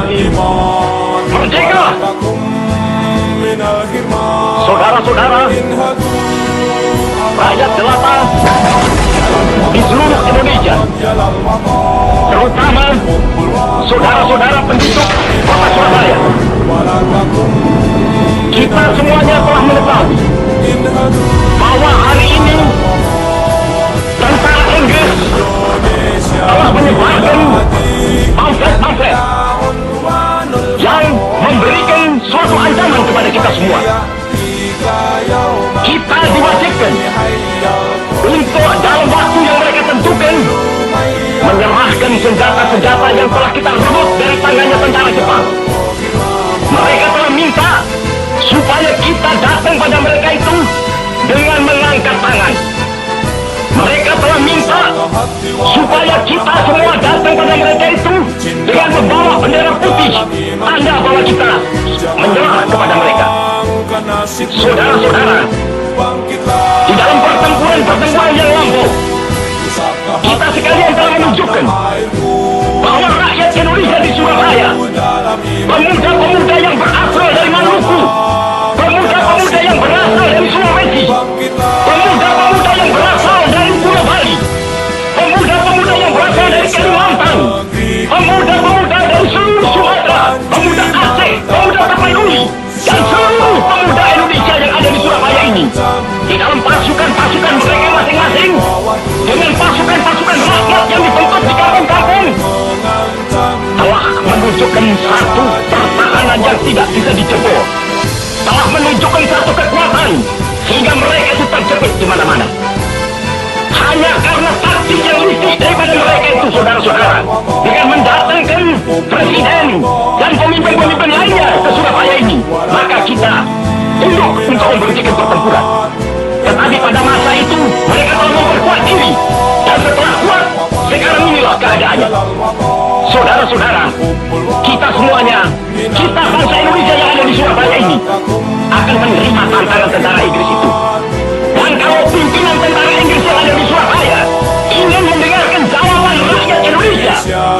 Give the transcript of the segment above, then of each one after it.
Merdeka! Saudara-saudara, rakyat jelata di seluruh Indonesia, terutama saudara-saudara penduduk kota Surabaya, kita semuanya telah mengetahui bahwa hari ini tentara Inggris telah menyebarkan pamflet-pamflet yang memberikan suatu ancaman kepada kita semua. Kita diwajibkan untuk dalam waktu yang mereka tentukan menyerahkan senjata-senjata yang telah kita rebut dari tangannya tentara Jepang. Mereka telah minta supaya kita datang pada mereka itu dengan mengangkat tangan. Mereka telah minta supaya kita semua datang pada mereka itu dengan membawa bendera putih, tanda bahwa kita menyerah kepada mereka. Saudara-saudara, di dalam pertempuran yang lampau, kita sekalian telah menunjukkan bahwa rakyat Indonesia di Surabaya, pemuda-pemuda yang berasal dari Maluku, pemuda-pemuda yang berasal dari Sulawesi, pemuda-pemuda yang berasal dari Pulau Bali, pemuda-pemuda yang berasal dari Kalimantan, pemuda-pemuda dari seluruh Sumatera, pemuda Aceh, pemuda Tapanuli, dan seluruh pemuda Indonesia yang ada di Surabaya ini, di dalam pasukan-pasukan mereka masing-masing, dengan pasukan-pasukan rakyat yang dibentuk di kampung-kampung, telah menunjukkan satu pertahanan yang tidak bisa dijebol, telah menunjukkan satu kekuatan sehingga mereka itu terjepit di mana-mana. Hanya karena taktik yang listik daripada mereka itu, saudara-saudara, dengan mendatangkan presiden dan pemimpin-pemimpin lainnya ke Surabaya ini, maka kita tunduk untuk memberhentikan pertempuran. Tetapi pada masa itu mereka telah memperkuat diri, dan setelah kuat, sekarang inilah keadaannya. Saudara-saudara, kita semuanya, kita bangsa Indonesia yang ada di Surabaya ini akan menerima tantangan tentara Inggris itu. Dan kalau pimpinan tentara Inggris yang ada di Surabaya ingin mendengarkan jawaban rakyat Indonesia,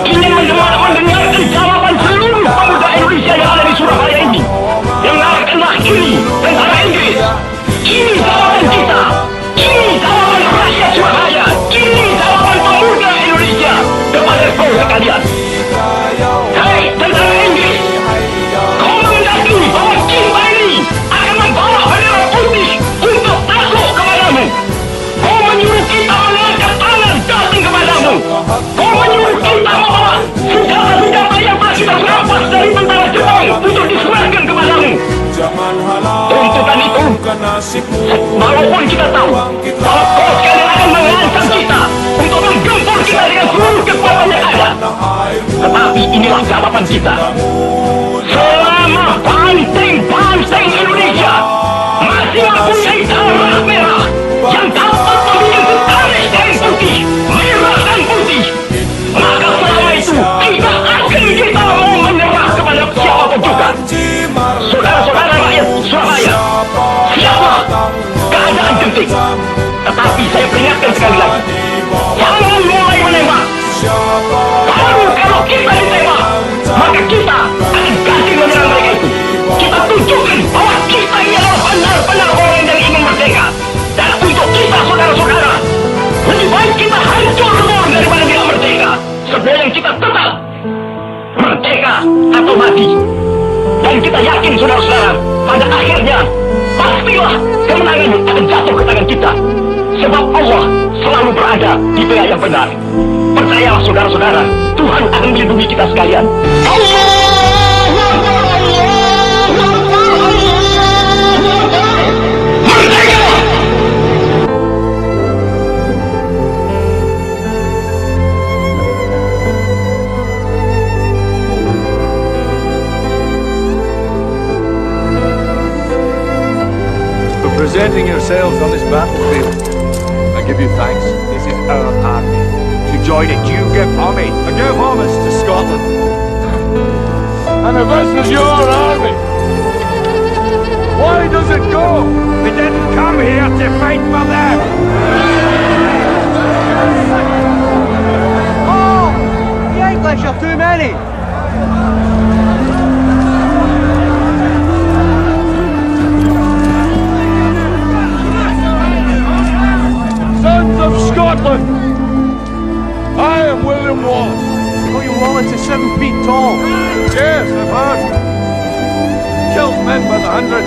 ingin mendengarkan jawaban seluruh pemuda Indonesia yang ada di Surabaya ini, dengarkanlah ini tentara Inggris. Ini jawaban kita, ini jawaban rakyat Surabaya, ini jawaban pemuda Indonesia kepada kau sekalian. Hei tentara Inggris, kau menghendaki bahwa kita ini akan membawa bendera putih untuk takut kepadamu. Kau menyuruh kita mengangkat tangan datang kepadamu. Kau menyuruh kita membawa senjata-senjata yang telah kita rampas dari tentara Jepang untuk diserahkan kepadamu. Tuntutan itu, walaupun kita tahu bahwa kau sekalian akan mengancam kita untuk menggempur kita dengan seluruh kekuatan yang ada, tetapi inilah jawaban kita. Selama banteng-banteng Indonesia masih mempunyai darah merah yang dapat memiliki garis dan putih, merah dan putih, maka selama itu kita mau menyerah kepada siapapun juga. Saudara-saudara rakyat Surabaya, siaplah keadaan genting. Tetapi saya peringatkan sekali lagi, jangan mulai menembak. Baru kalau kita ditembak, maka kita akan ganti menyerang mereka itu. Kita tunjukkan bahwa kita ini adalah benar-benar orang yang ingin merdeka. Dan untuk kita, saudara-saudara, lebih baik kita hancur semua daripada tidak merdeka. Sebelum kita tetap merdeka atau mati. Dan kita yakin, saudara-saudara, pada akhirnya pastilah kemenangan akan jatuh ke tangan kita. Sebab Allah selalu berada di pihak yang benar. Percayalah, saudara-saudara, Tuhan akan melindungi kita sekalian. Presenting yourselves on this battlefield, I give you thanks. This is our army. To join it, you give homage. I give homage to Scotland. And if this is your army, why does it go? We didn't come here to fight for them. Oh, the English are too many. Yes, I've heard. Kills men by the hundred.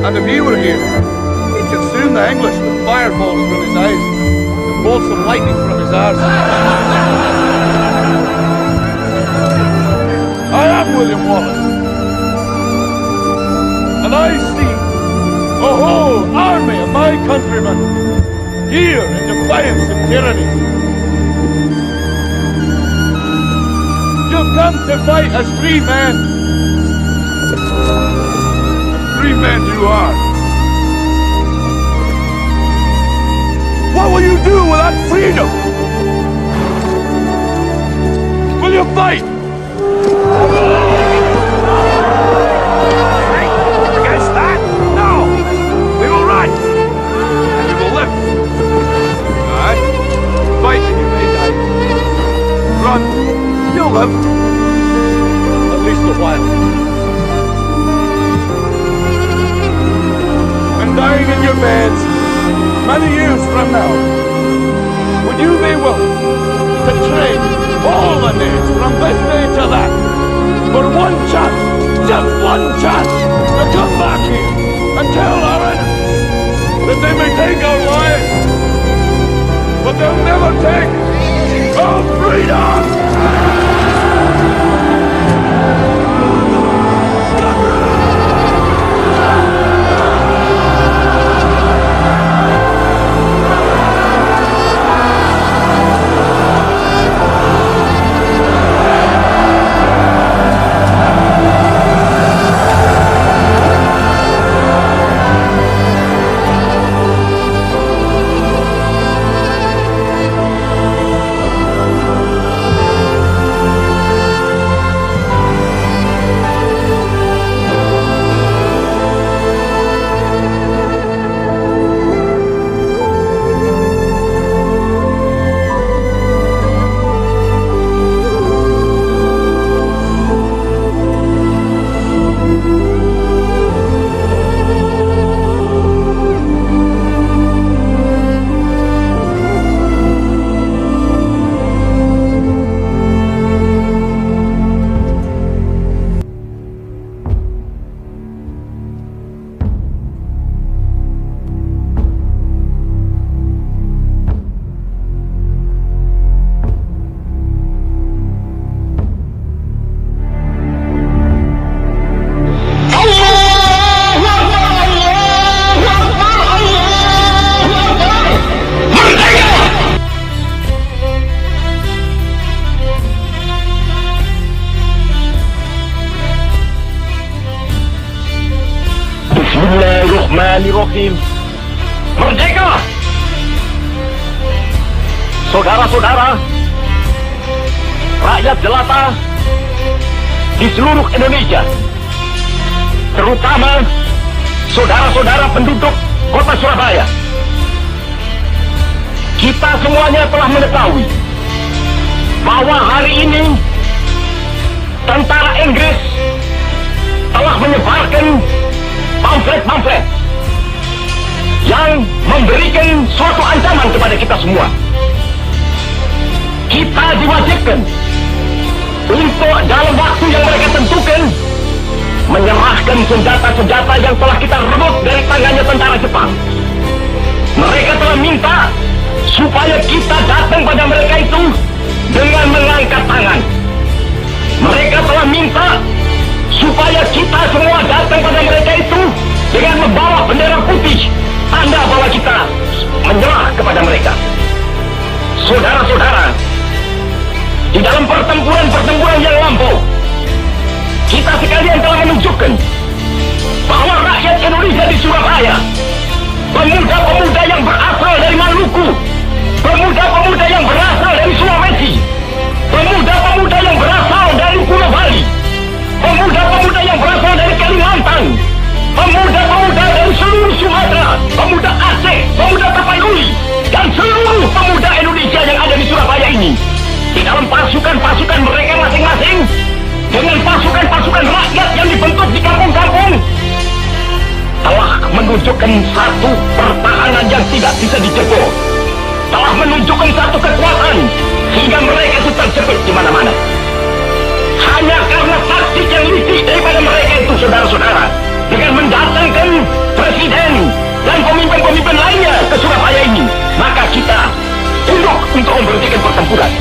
And if he were here, he'd consume the English with fireballs from his eyes and bolts of lightning from his arse. I am William Wallace. And I see a whole army of my countrymen here in defiance of tyranny. You've come to fight as free men. And free men you are. What will you do with that freedom? Will you fight? Against that? No! We will run! And you will live. Aye. Fight and you may die. Run. You'll live. At least a while. And dying in your beds, many years from now, would you be willing to trade all the days from this day to that for one chance, just one chance, to come back here and tell our enemies that they may take our lives, but they'll never take our freedom! Bismillahirrahmanirrahim. Merdeka! Saudara-saudara, rakyat jelata di seluruh Indonesia, terutama saudara-saudara penduduk kota Surabaya, kita semuanya telah mengetahui bahwa hari ini tentara Inggris telah menyebarkan pamflet-pamflet yang memberikan suatu ancaman kepada kita semua. Kita diwajibkan untuk dalam waktu yang mereka tentukan menyerahkan senjata-senjata yang telah kita rebut dari tangannya tentara Jepang. Mereka telah minta supaya kita datang pada mereka itu dengan mengangkat tangan. Mereka telah minta supaya kita semua datang pada mereka itu dengan membawa bendera putih, tanda bahwa kita menyerah kepada mereka. Saudara-saudara, di dalam pertempuran-pertempuran yang lampau, kita sekalian telah menunjukkan bahwa rakyat Indonesia di Surabaya, pemuda-pemuda yang berasal dari Maluku, pemuda-pemuda yang berasal dari Sulawesi, pemuda-pemuda yang berasal dari Pulau Bali, pemuda-pemuda yang berasal dari Kalimantan, pemuda-pemuda dari seluruh Sumatera, pemuda Aceh, pemuda Tapanuli, dan seluruh pemuda Indonesia yang ada di Surabaya ini, di dalam pasukan-pasukan mereka masing-masing, dengan pasukan-pasukan rakyat yang dibentuk di kampung-kampung, telah menunjukkan satu pertahanan yang tidak bisa dijebol, telah menunjukkan satu kekuatan sehingga mereka itu terjepit di mana-mana. Hanya karena pertempuran.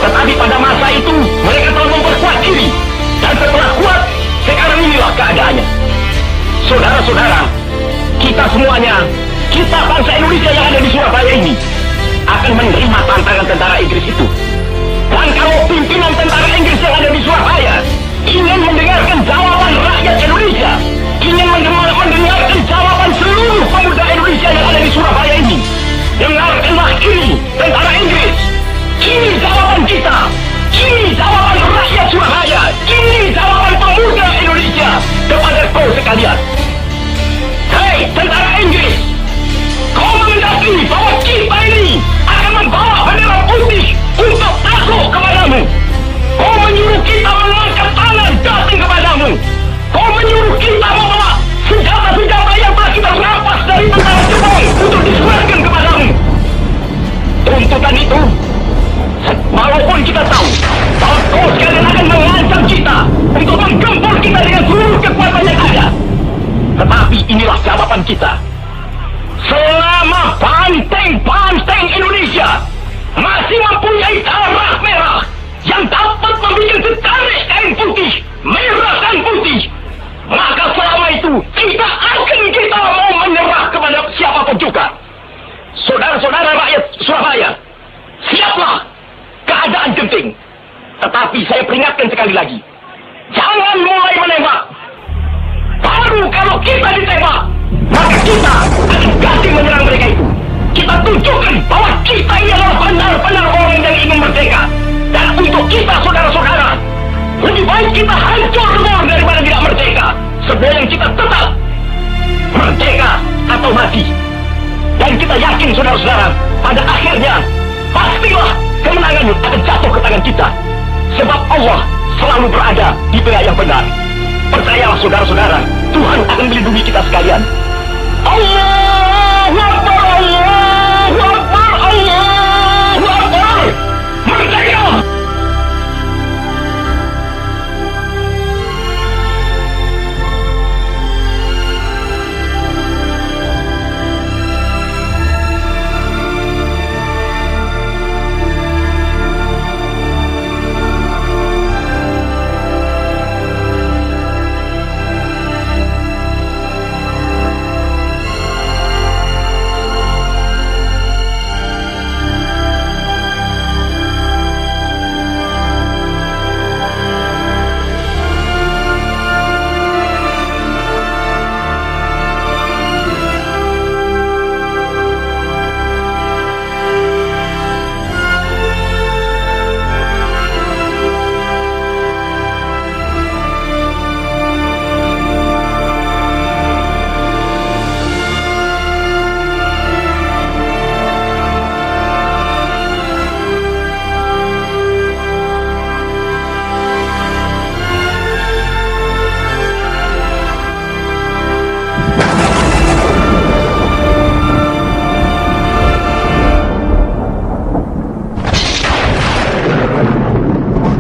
Tetapi pada masa itu mereka telah memperkuat diri, dan setelah kuat, sekarang inilah keadaannya. Saudara-saudara, kita semuanya, kita bangsa Indonesia yang ada di Surabaya ini akan menerima tantangan tentara Inggris itu. Dan kalau pimpinan tentara Inggris yang ada di Surabaya ingin mendengarkan jawaban rakyat Indonesia, ingin mendengarkan jawaban seluruh pemuda Indonesia yang ada di Surabaya ini, dengarkanlah ini, tentara Inggris. Ini jawaban kita. Ini jawaban rakyat Surabaya. Ini jawaban pemuda Indonesia kepada kau sekalian. Hei, tentara Inggris, kau mengendaki bahwa kita ini akan membawa bendera putih untuk takut kepadamu. Kau menyuruh kita mengangkat tangan datang kepadamu. Kau menyuruh kita membawa senjata-senjata yang telah kita rampas dari tentara Jepang untuk diserahkan kepadamu. Tuntutan itu, walaupun kita tahu bahwa kau sekalian akan mengancam kita untuk menggempur kita dengan seluruh kekuatan yang ada, tetapi inilah jawaban kita. Selama banteng-banteng Indonesia masih mempunyai darah merah yang dapat membuat setarik kain putih, merah dan putih, maka selama itu tidak akan kita mau menyerah kepada siapapun juga. Saudara-saudara rakyat Surabaya, siaplah, keadaan genting. Tetapi saya peringatkan sekali lagi, jangan mulai menembak. Baru kalau kita ditembak, maka kita akan ganti menyerang mereka itu. Kita tunjukkan bahwa kita ini adalah benar-benar orang yang ingin merdeka. Dan untuk kita, saudara-saudara, lebih baik kita hancur dulu daripada tidak merdeka. Sebelum kita tetap merdeka atau mati. Dan kita yakin, saudara-saudara, pada akhirnya pastilah kemenangan akan jatuh ke tangan kita. Sebab Allah selalu berada di pihak yang benar. Percayalah, saudara-saudara, Tuhan akan melindungi kita sekalian. Allahu Akbar, Allahu Akbar.